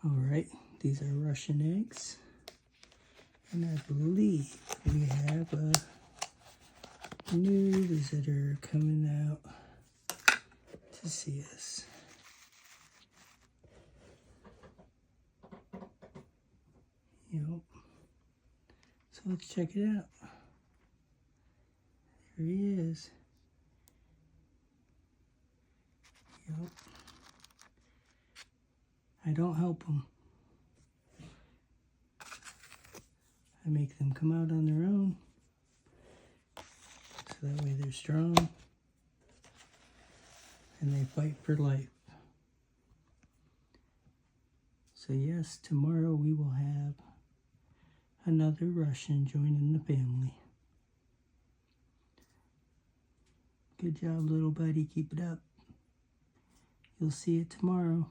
Alright, these are Russian eggs. And I believe we have new visitor coming out to see us. Yep. So let's check it out. There he is. Yep. I don't help them. I make them come out on their own. So that way they're strong. And they fight for life. So yes, tomorrow we will have another Russian joining the family. Good job, little buddy. Keep it up. You'll see it tomorrow.